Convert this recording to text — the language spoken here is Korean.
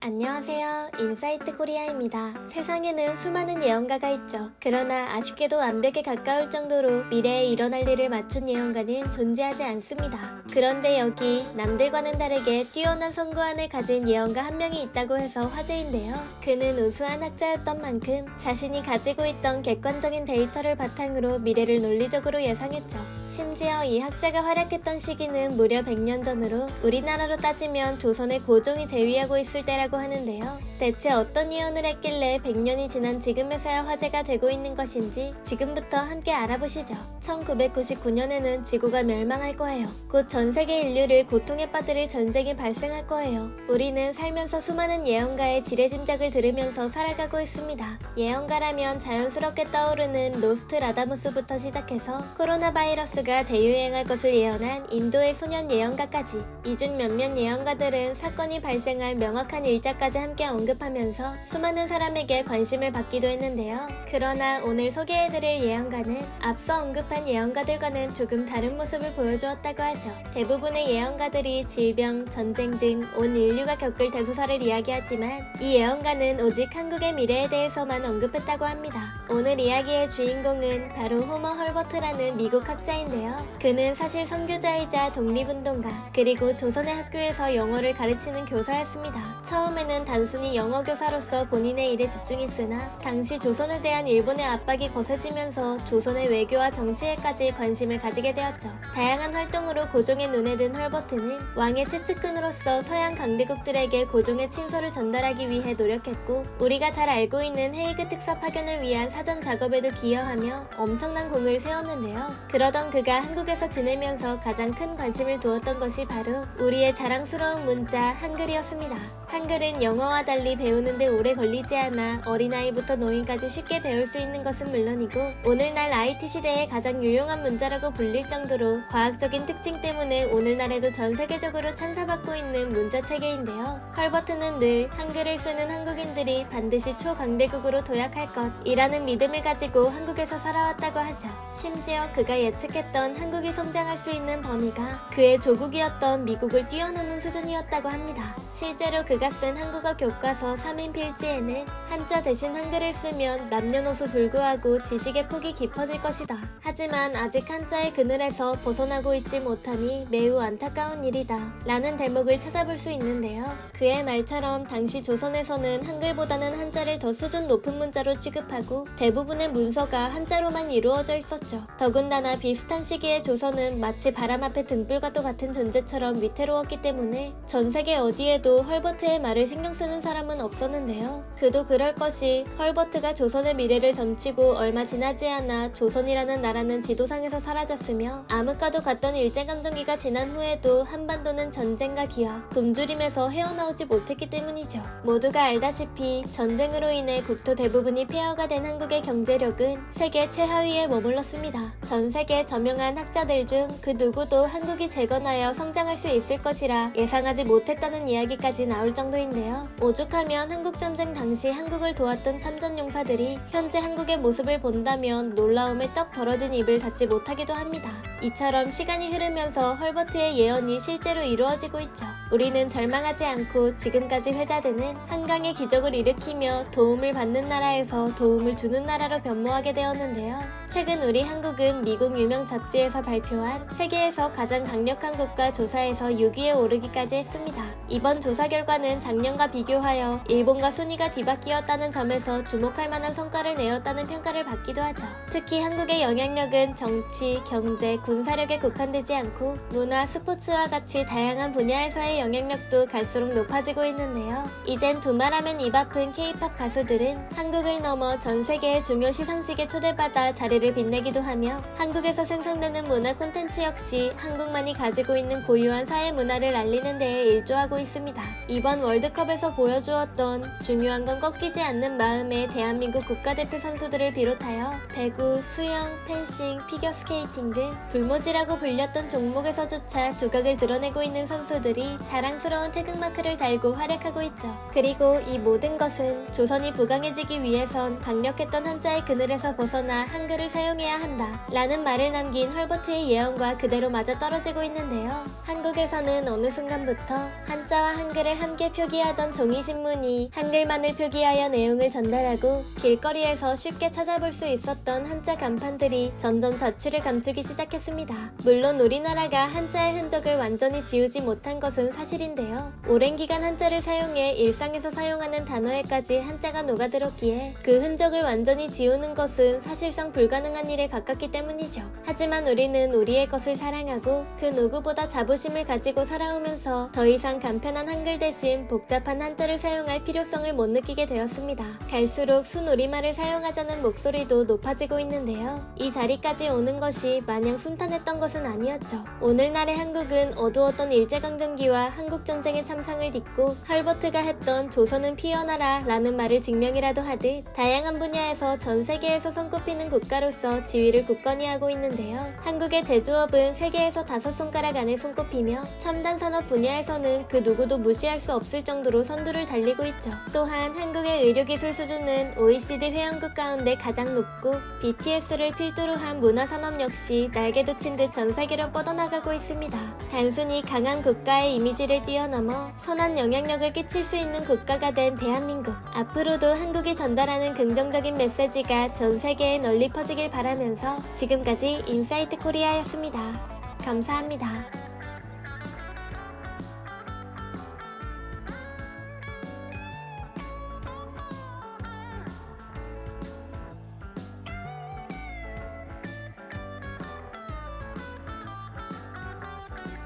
안녕하세요. 인사이트 코리아입니다. 세상에는 수많은 예언가가 있죠. 그러나 아쉽게도 완벽에 가까울 정도로 미래에 일어날 일을 맞춘 예언가는 존재하지 않습니다. 그런데 여기 남들과는 다르게 뛰어난 선구안을 가진 예언가 한 명이 있다고 해서 화제인데요. 그는 우수한 학자였던 만큼 자신이 가지고 있던 객관적인 데이터를 바탕으로 미래를 논리적으로 예상했죠. 심지어 이 학자가 활약했던 시기는 무려 100년 전으로 우리나라로 따지면 조선의 고종이 재위하고 있을 때라고 하는데요. 대체 어떤 예언을 했길래 100년이 지난 지금에서야 화제가 되고 있는 것인지 지금부터 함께 알아보시죠. 1999년에는 지구가 멸망할 거예요. 곧 전 세계 인류를 고통에 빠뜨릴 전쟁이 발생할 거예요. 우리는 살면서 수많은 예언가의 지레짐작을 들으면서 살아가고 있습니다. 예언가라면 자연스럽게 떠오르는 노스트라다무스부터 시작해서 코로나 바이러스가 대유행할 것을 예언한 인도의 소년 예언가까지, 이 중 몇몇 예언가들은 사건이 발생할 명확한 일자까지 함께 언급하면서 수많은 사람에게 관심을 받기도 했는데요. 그러나 오늘 소개해드릴 예언가는 앞서 언급한 예언가들과는 조금 다른 모습을 보여주었다고 하죠. 대부분의 예언가들이 질병, 전쟁 등 온 인류가 겪을 대소사를 이야기하지만 이 예언가는 오직 한국의 미래에 대해서만 언급했다고 합니다. 오늘 이야기의 주인공은 바로 호머 헐버트라는 미국 학자인데요. 그는 사실 선교자이자 독립운동가, 그리고 조선의 학교에서 영어를 가르치는 교사였습니다. 처음에는 단순히 영어 교사로서 본인의 일에 집중했으나 당시 조선에 대한 일본의 압박이 거세지면서 조선의 외교와 정치에까지 관심을 가지게 되었죠. 다양한 활동으로 고종의 눈에 든 헐버트는 왕의 최측근으로서 서양 강대국들에게 고종의 친서를 전달하기 위해 노력했고, 우리가 잘 알고 있는 헤이그 특사 파견을 위한 사전 작업에도 기여하며 엄청난 공을 세웠는데요. 그러던 그가 한국에서 지내면서 가장 큰 관심을 두었던 것이 바로 우리의 자랑스러운 문자 한글이었습니다. 한글은 영어와 달리 배우는데 오래 걸리지 않아 어린아이부터 노인까지 쉽게 배울 수 있는 것은 물론이고, 오늘날 IT 시대의 가장 유용한 문자라고 불릴 정도로 과학적인 특징 때문에 오늘날에도 전 세계적으로 찬사받고 있는 문자체계인데요. 헐버트는 늘 한글을 쓰는 한국인들이 반드시 초강대국으로 도약할 것이라는 믿음을 가지고 한국에서 살아왔다고 하죠. 심지어 그가 예측했던 한국이 성장할 수 있는 범위가 그의 조국이었던 미국을 뛰어넘는 수준이었다고 합니다. 실제로 그가 쓴 한국어 교과서 3인 필지에는 한자 대신 한글을 쓰면 남녀노소 불구하고 지식의 폭이 깊어질 것이다. 하지만 아직 한자의 그늘에서 벗어나고 있지 못하니 매우 안타까운 일이다 라는 대목을 찾아볼 수 있는데요. 그의 말처럼 당시 조선에서는 한글보다는 한자를 더 수준 높은 문자로 취급하고 대부분의 문서가 한자로만 이루어져 있었죠. 더군다나 비슷한 시기에 조선은 마치 바람 앞에 등불과도 같은 존재처럼 위태로웠기 때문에 전 세계 어디에도 헐버트의 말을 신경 쓰는 사람은 없었는데요. 그도 그럴 것이 헐버트가 조선의 미래를 점치고 얼마 지나지 않아 조선이라는 나라는 지도상에서 사라졌으며 암흑과도 같던 일제감정기가 지난 후에도 한반도는 전쟁과 기화, 굶주림에서 헤어나오지 못했기 때문이죠. 모두가 알다시피 전쟁으로 인해 국토 대부분이 폐허가 된 한국의 경제력은 세계 최하위에 머물렀습니다. 전 세계 저명한 학자들 중 그 누구도 한국이 재건하여 성장할 수 있을 것이라 예상하지 못했다는 이야기까지 나올 정도인데요. 오죽하면 한국전쟁 당시 한국을 도왔던 참전용사들이 현재 한국의 모습을 본다면 놀라움에 떡 벌어진 입을 닫지 못하기도 합니다. 이처럼 시간이 흐르면서 헐버트의 예언이 실제로 이루어지고 있죠. 우리는 절망하지 않고 지금까지 회자되는 한강의 기적을 일으키며 도움을 받는 나라에서 도움을 주는 나라로 변모하게 되었는데요. 최근 우리 한국은 미국 유명 잡지에서 발표한 세계에서 가장 강력한 국가 조사에서 6위에 오르기까지 했습니다. 이번 조사 결과는 작년과 비교하여 일본과 순위가 뒤바뀌었다는 점에서 주목할 만한 성과를 내었다는 평가를 받기도 하죠. 특히 한국의 영향력은 정치, 경제, 군사력에 국한되지 않고 문화, 스포츠와 같이 다양한 분야에서의 영향력도 갈수록 높아지고 있는데요. 이젠 두말하면 입 아픈 K-팝 가수들은 한국을 넘어 전 세계의 중요 시상식에 초대받아 자리를 빛내기도 하며, 한국에서 생산되는 문화 콘텐츠 역시 한국만이 가지고 있는 고유한 사회 문화를 알리는 데에 일조하고 있습니다. 이번 월드컵에서 보여주었던 중요한 건 꺾이지 않는 마음의 대한민국 국가대표 선수들을 비롯하여 배구, 수영, 펜싱, 피겨스케이팅 등 불모지라고 불렸던 종목에서조차 두각을 드러내고 있는 선수들이 자랑스러운 태극마크를 달고 활약하고 있죠. 그리고 이 모든 것은 조선이 부강해지기 위해선 강력했던 한자의 그늘에서 벗어나 한글을 사용해야 한다 라는 말을 남긴 헐버트의 예언과 그대로 맞아떨어지고 있는데요. 한국에서는 어느 순간부터 한자와 한글을 함께 표기하던 종이신문이 한글만을 표기하여 내용을 전달하고 길거리에서 쉽게 찾아볼 수 있었던 한자 간판들이 점점 자취를 감추기 시작했습니다. 물론 우리나라가 한자의 흔적을 완전히 지우지 못한 것은 사실인데요. 오랜 기간 한자를 사용해 일상에서 사용하는 단어에까지 한자가 녹아들었기에 그 흔적을 완전히 지우는 것은 사실상 불가능한 일에 가깝기 때문이죠. 하지만 우리는 우리의 것을 사랑하고 그 누구보다 자부심을 가지고 살아오면서 더 이상 간편한 한글 대신 복잡한 한자를 사용할 필요성을 못 느끼게 되었습니다. 갈수록 순우리말을 사용하자는 목소리도 높아지고 있는데요. 이 자리까지 오는 것이 마냥 순탄했던 것은 아니었죠. 오늘날의 한국은 어두웠던 일제강점기와 한국전쟁의 참상을 딛고 헐버트가 했던 조선은 피어나라 라는 말을 증명이라도 하듯 다양한 분야에서 전 세계에서 손꼽히는 국가로서 지위를 굳건히 하고 있는데요. 한국의 제조업은 세계에서 5손가락 안에 손꼽히며 첨단 산업 분야에서는 그 누구도 무시할 수 없을 정도로 선두를 달리고 있죠. 또한 한국의 의료기술 수준은 OECD 회원국 가운데 가장 높고 BTS를 필두로 한 문화산업 역시 날개도 친 듯 전 세계로 뻗어나가고 있습니다. 단순히 강한 국가의 이미지를 뛰어넘어 선한 영향력을 끼칠 수 있는 국가가 된 대한민국. 앞으로도 한국이 전달하는 긍정적인 메시지가 전 세계에 널리 퍼지길 바라면서 지금까지 인사이트 코리아였습니다. 감사합니다.